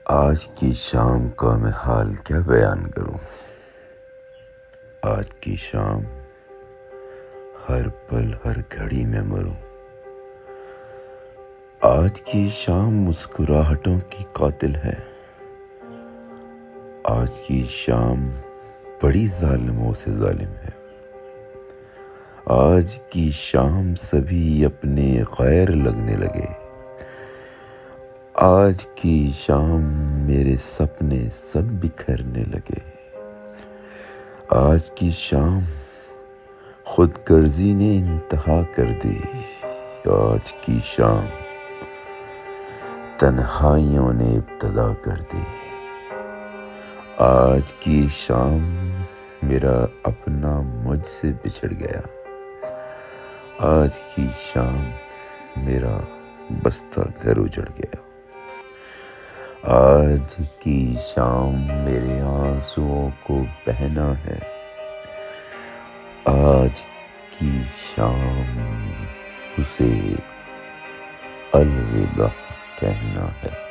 آج کی شام کا میں حال کیا بیان کروں۔ آج کی شام ہر پل ہر گھڑی میں مروں۔ آج کی شام مسکراہٹوں کی قاتل ہے۔ آج کی شام بڑی ظالموں سے ظالم ہے۔ آج کی شام سبھی اپنے غیر لگنے لگے۔ آج کی شام میرے سپنے سب بکھرنے لگے۔ آج کی شام خود غرضی نے انتہا کر دی۔ آج کی شام تنہائیوں نے ابتدا کر دی۔ آج کی شام میرا اپنا مجھ سے بچھڑ گیا۔ آج کی شام میرا بستہ گھر اجڑ گیا۔ آج کی شام میرے آنسوؤں کو بہنا ہے۔ آج کی شام اسے الوداع کہنا ہے۔